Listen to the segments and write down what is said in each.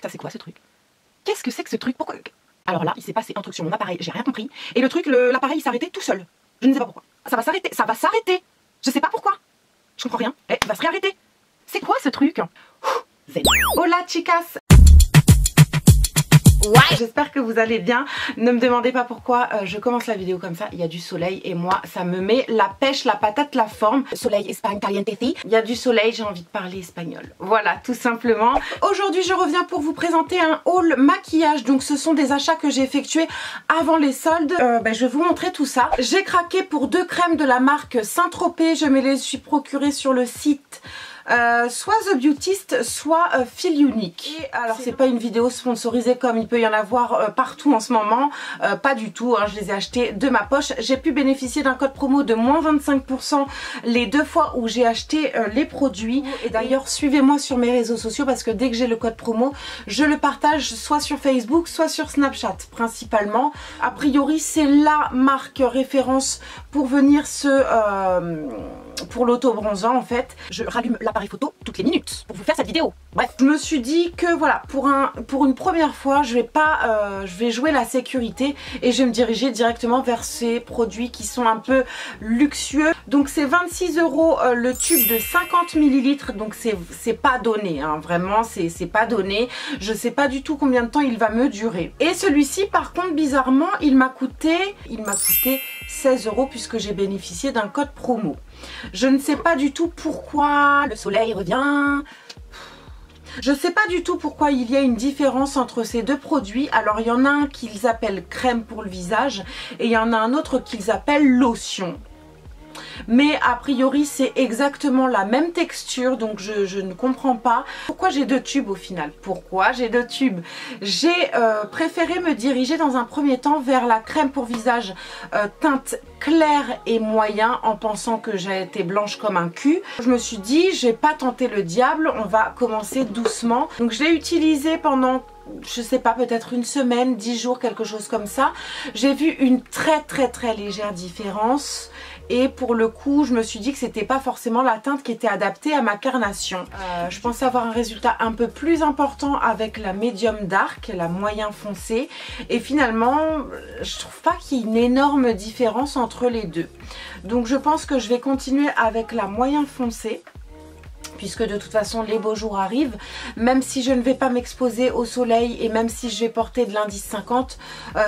Ça c'est quoi ce truc? Qu'est-ce que c'est que ce truc? Pourquoi? Alors là, il s'est passé un truc sur mon appareil, j'ai rien compris. Et le truc, l'appareil s'est arrêté tout seul. Je ne sais pas pourquoi. Ça va s'arrêter, ça va s'arrêter. Je sais pas pourquoi. Je comprends rien. Eh, il va se réarrêter. C'est quoi ce truc? Hola chicas. Ouais. J'espère que vous allez bien. Ne me demandez pas pourquoi je commence la vidéo comme ça. Il y a du soleil et moi ça me met la pêche, la patate, la forme. Soleil, Espagne, caliente. Il y a du soleil, j'ai envie de parler espagnol. Voilà, tout simplement. Aujourd'hui je reviens pour vous présenter un haul maquillage. Donc ce sont des achats que j'ai effectués avant les soldes. Je vais vous montrer tout ça. J'ai craqué pour 2 crèmes de la marque Saint-Tropez. Je me les suis procurées sur le site soit The Beautist, soit Feel Unique. Et alors c'est pas une vidéo sponsorisée comme il peut y en avoir partout en ce moment, pas du tout, hein, je les ai achetés de ma poche. J'ai pu bénéficier d'un code promo de moins 25% les 2 fois où j'ai acheté les produits. Et d'ailleurs suivez-moi sur mes réseaux sociaux parce que dès que j'ai le code promo, je le partage soit sur Facebook, soit sur Snapchat principalement. A priori c'est la marque référence pour venir pour l'auto-bronzant en fait. Je rallume l'appareil photo toutes les minutes pour vous faire cette vidéo. Bref, je me suis dit que voilà, pour une première fois, je vais jouer la sécurité et je vais me diriger directement vers ces produits qui sont un peu luxueux. Donc c'est 26 € le tube de 50 ml, donc c'est pas donné, hein, vraiment c'est pas donné. Je sais pas du tout combien de temps il va me durer. Et celui-ci par contre bizarrement il m'a coûté 16 € puisque j'ai bénéficié d'un code promo. Je ne sais pas du tout pourquoi le soleil revient. Je sais pas du tout pourquoi il y a une différence entre ces deux produits. Alors il y en a un qu'ils appellent crème pour le visage et il y en a un autre qu'ils appellent lotion. Mais a priori c'est exactement la même texture, donc je ne comprends pas pourquoi j'ai 2 tubes au final. Pourquoi j'ai 2 tubes? J'ai préféré me diriger dans un premier temps vers la crème pour visage teinte clair et moyen en pensant que j'ai été blanche comme un cul. Je me suis dit je vais pas tenter le diable, on va commencer doucement. Donc je l'ai utilisé pendant je sais pas, peut-être une semaine, 10 jours, quelque chose comme ça. J'ai vu une très légère différence et pour le coup je me suis dit que c'était pas forcément la teinte qui était adaptée à ma carnation. Je pensais avoir un résultat un peu plus important avec la médium dark, la moyen foncé, et finalement je trouve pas qu'il y ait une énorme différence entre les deux. Donc je pense que je vais continuer avec la moyen foncé, puisque de toute façon les beaux jours arrivent, même si je ne vais pas m'exposer au soleil et même si je vais porter de l'indice 50,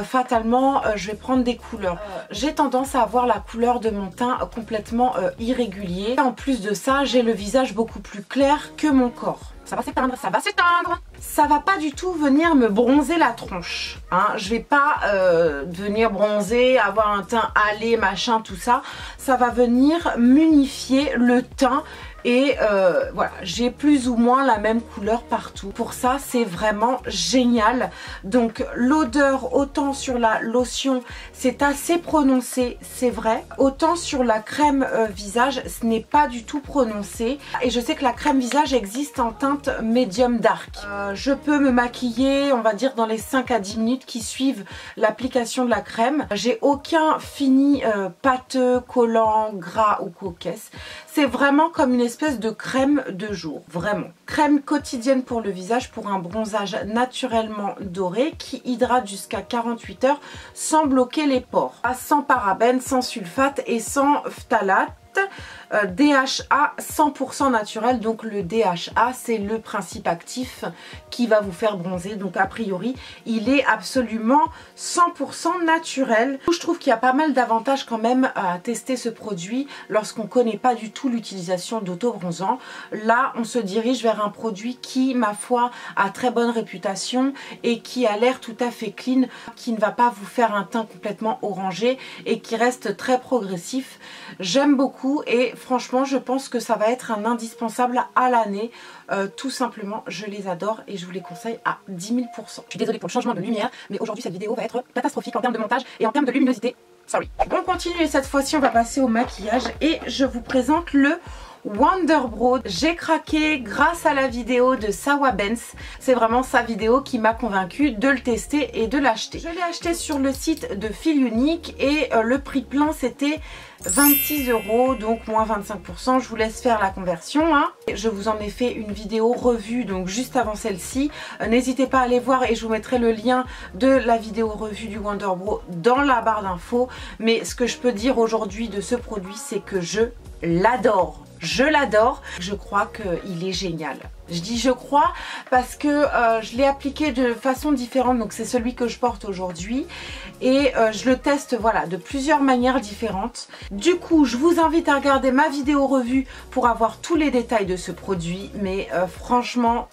fatalement je vais prendre des couleurs. J'ai tendance à avoir la couleur de mon teint complètement irrégulier. En plus de ça, j'ai le visage beaucoup plus clair que mon corps. Ça va s'éteindre, ça va s'éteindre. Ça va pas du tout venir me bronzer la tronche, hein. Je vais pas venir bronzer, avoir un teint hâlé, machin, tout ça. Ça va venir m'unifier le teint. Et voilà, j'ai plus ou moins la même couleur partout. Pour ça, c'est vraiment génial. Donc l'odeur, autant sur la lotion, c'est assez prononcé, c'est vrai. Autant sur la crème visage, ce n'est pas du tout prononcé. Et je sais que la crème visage existe en teinte médium dark. Je peux me maquiller, on va dire, dans les 5 à 10 minutes qui suivent l'application de la crème. J'ai aucun fini pâteux, collant, gras ou cocasse. C'est vraiment comme une espèce de crème de jour, vraiment. Crème quotidienne pour le visage pour un bronzage naturellement doré qui hydrate jusqu'à 48 heures sans bloquer les pores. Sans parabènes, sans sulfate et sans phtalate. DHA 100% naturel, donc le DHA c'est le principe actif qui va vous faire bronzer, donc a priori il est absolument 100% naturel. Je trouve qu'il y a pas mal d'avantages quand même à tester ce produit lorsqu'on connaît pas du tout l'utilisation d'auto-bronzant. Là on se dirige vers un produit qui, ma foi, a très bonne réputation et qui a l'air tout à fait clean, qui ne va pas vous faire un teint complètement orangé et qui reste très progressif. J'aime beaucoup et franchement je pense que ça va être un indispensable à l'année. Tout simplement je les adore et je vous les conseille à 10 000%. Je suis désolée pour le changement de lumière, mais aujourd'hui cette vidéo va être catastrophique en termes de montage et en termes de luminosité. Sorry. On continue et cette fois-ci on va passer au maquillage et je vous présente le Wonder Brow. J'ai craqué grâce à la vidéo de Sawa Benz. C'est vraiment sa vidéo qui m'a convaincue de le tester et de l'acheter. Je l'ai acheté sur le site de Fil Unique et le prix plein c'était 26 €, donc moins 25%. Je vous laisse faire la conversion. Hein. Je vous en ai fait une vidéo revue, donc juste avant celle-ci. N'hésitez pas à aller voir et je vous mettrai le lien de la vidéo revue du Wonder Brow dans la barre d'infos. Mais ce que je peux dire aujourd'hui de ce produit, c'est que je l'adore. Je l'adore. Je crois qu'il est génial. Je dis je crois parce que je l'ai appliqué de façon différente. Donc c'est celui que je porte aujourd'hui. Et je le teste voilà, de plusieurs manières différentes. Du coup, je vous invite à regarder ma vidéo revue pour avoir tous les détails de ce produit. Mais franchement,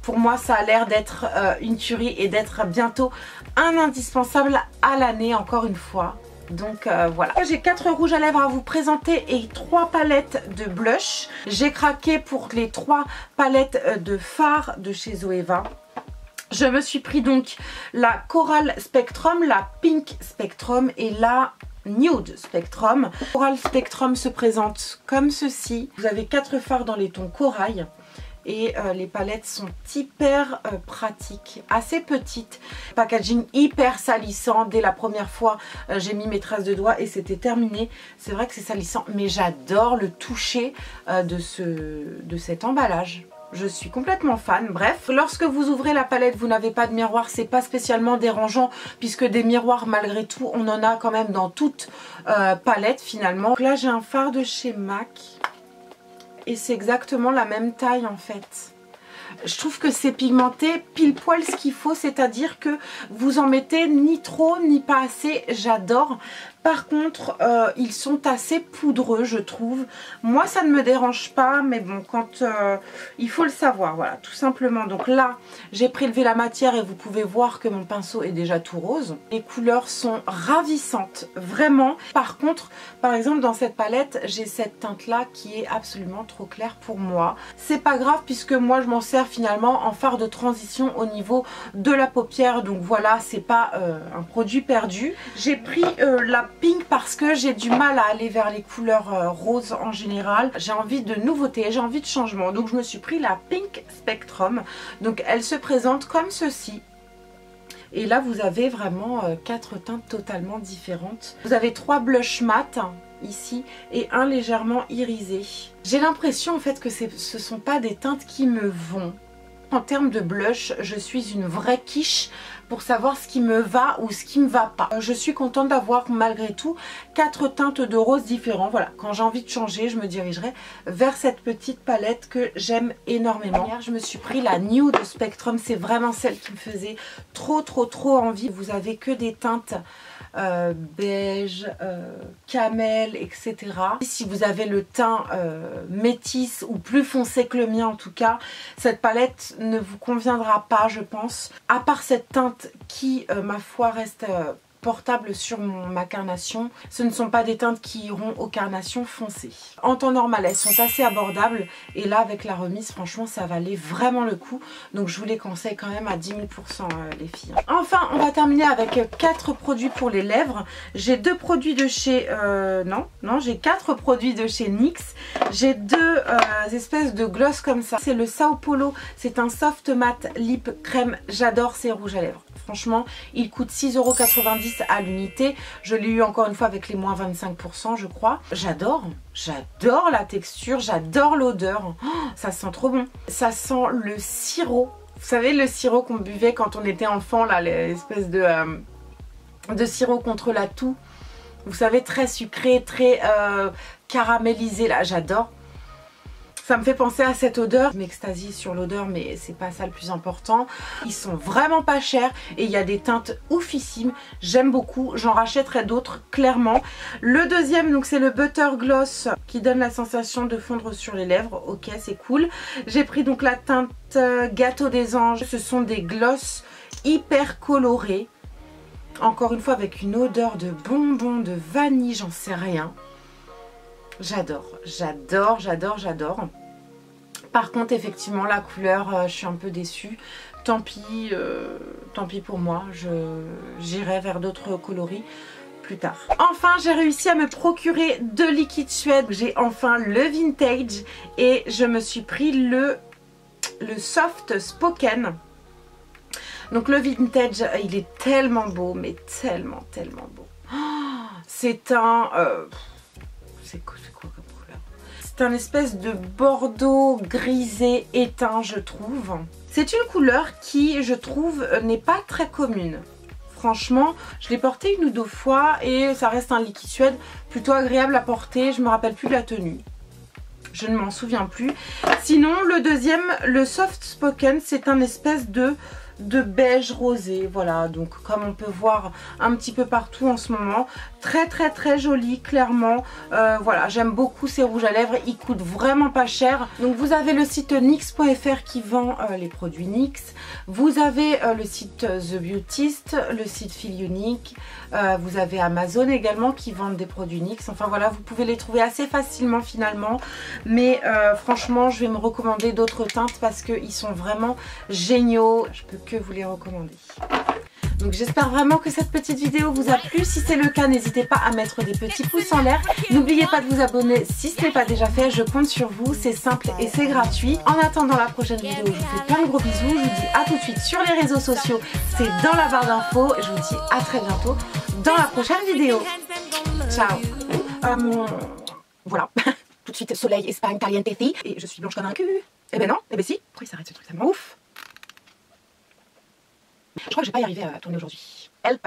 pour moi, ça a l'air d'être une tuerie et d'être bientôt un indispensable à l'année, encore une fois. Donc voilà. J'ai 4 rouges à lèvres à vous présenter et 3 palettes de blush. J'ai craqué pour les 3 palettes de fard de chez Zoeva. Je me suis pris donc la Coral Spectrum, la Pink Spectrum et la Nude Spectrum. Coral Spectrum se présente comme ceci. Vous avez 4 fards dans les tons corail. Et les palettes sont hyper pratiques, assez petites, packaging hyper salissant. Dès la première fois j'ai mis mes traces de doigts et c'était terminé. C'est vrai que c'est salissant mais j'adore le toucher de cet emballage. Je suis complètement fan. Bref, lorsque vous ouvrez la palette, vous n'avez pas de miroir, c'est pas spécialement dérangeant puisque des miroirs malgré tout on en a quand même dans toute palette finalement. Donc là j'ai un fard de chez MAC. Et c'est exactement la même taille en fait. Je trouve que c'est pigmenté pile poil ce qu'il faut, c'est-à-dire que vous en mettez ni trop ni pas assez, j'adore. Par contre, ils sont assez poudreux, je trouve. Moi, ça ne me dérange pas, mais bon, quand il faut le savoir, voilà, tout simplement. Donc là, j'ai prélevé la matière et vous pouvez voir que mon pinceau est déjà tout rose. Les couleurs sont ravissantes, vraiment. Par contre, par exemple, dans cette palette, j'ai cette teinte-là qui est absolument trop claire pour moi. C'est pas grave puisque moi, je m'en sers finalement en fard de transition au niveau de la paupière. Donc voilà, c'est pas un produit perdu. J'ai pris la Pink parce que j'ai du mal à aller vers les couleurs roses en général. J'ai envie de nouveautés, j'ai envie de changement. Donc je me suis pris la Pink Spectrum. Donc elle se présente comme ceci. Et là vous avez vraiment 4 teintes totalement différentes. Vous avez 3 blushs mat ici et un légèrement irisé. J'ai l'impression en fait que ce ne sont pas des teintes qui me vont. En termes de blush, je suis une vraie quiche pour savoir ce qui me va ou ce qui me va pas. Je suis contente d'avoir malgré tout 4 teintes de rose différents. Voilà, quand j'ai envie de changer, je me dirigerai vers cette petite palette que j'aime énormément. Hier, je me suis pris la Nude Spectrum. C'est vraiment celle qui me faisait trop envie. Vous avez que des teintes beige, camel, etc. Si vous avez le teint métis ou plus foncé que le mien en tout cas, cette palette ne vous conviendra pas je pense. À part cette teinte qui ma foi reste portable sur ma carnation, ce ne sont pas des teintes qui iront aux carnations foncées. En temps normal elles sont assez abordables et là avec la remise franchement ça valait vraiment le coup, donc je vous les conseille quand même à 10 000% les filles. Enfin on va terminer avec 4 produits pour les lèvres. J'ai 2 produits de chez j'ai 4 produits de chez NYX. J'ai 2 espèces de gloss comme ça. C'est le Sao Paulo, c'est un soft matte lip crème. J'adore ces rouges à lèvres. Franchement, il coûte 6,90 € à l'unité. Je l'ai eu encore une fois avec les moins 25% je crois. J'adore la texture, j'adore l'odeur. Oh, ça sent trop bon. Ça sent le sirop. Vous savez le sirop qu'on buvait quand on était enfant, là, l'espèce de sirop contre la toux. Vous savez, très sucré, très caramélisé là, j'adore. Ça me fait penser à cette odeur. Je m'extasie sur l'odeur mais c'est pas ça le plus important. Ils sont vraiment pas chers et il y a des teintes oufissimes. J'aime beaucoup, j'en rachèterai d'autres clairement. Le deuxième donc c'est le Butter Gloss qui donne la sensation de fondre sur les lèvres. Ok, c'est cool. J'ai pris donc la teinte Gâteau des Anges. Ce sont des gloss hyper colorés. Encore une fois avec une odeur de bonbons, de vanille, j'en sais rien. J'adore. Par contre effectivement la couleur je suis un peu déçue. Tant pis pour moi, j'irai vers d'autres coloris plus tard. Enfin, j'ai réussi à me procurer 2 liquides Suède. J'ai enfin le Vintage et je me suis pris le Soft Spoken. Donc le Vintage, il est tellement beau, mais tellement beau. Oh, c'est un... c'est quoi comme couleur? C'est un espèce de bordeaux grisé éteint, je trouve. C'est une couleur qui, je trouve, n'est pas très commune. Franchement, je l'ai porté 1 ou 2 fois et ça reste un liquide Suède plutôt agréable à porter. Je me rappelle plus de la tenue. Je ne m'en souviens plus. Sinon, le deuxième, le Soft Spoken, c'est un espèce de beige rosé, voilà, donc comme on peut voir un petit peu partout en ce moment, très joli, clairement. Voilà, j'aime beaucoup ces rouges à lèvres, ils coûtent vraiment pas cher. Donc vous avez le site nyx.fr qui vend les produits NYX, vous avez le site The Beautist, le site Feel Unique, vous avez Amazon également qui vendent des produits NYX. Enfin voilà, vous pouvez les trouver assez facilement finalement, mais franchement je vais me recommander d'autres teintes parce qu'ils sont vraiment géniaux. Je peux que vous les recommander. Donc j'espère vraiment que cette petite vidéo vous a plu. Si c'est le cas, n'hésitez pas à mettre des petits pouces en l'air. N'oubliez pas de vous abonner si ce n'est pas déjà fait. Je compte sur vous, c'est simple et c'est gratuit. En attendant la prochaine vidéo, je vous fais plein de gros bisous. Je vous dis à tout de suite sur les réseaux sociaux. C'est dans la barre d'infos. Je vous dis à très bientôt dans la prochaine vidéo. Ciao. Voilà. Tout de suite, soleil, Espagne, caliente. Et je suis blanche comme un cul. Eh ben non, eh ben si. Pourquoi il s'arrête ce truc, ça me rend ouf. Je crois que je vais pas y arriver à tourner aujourd'hui. Help.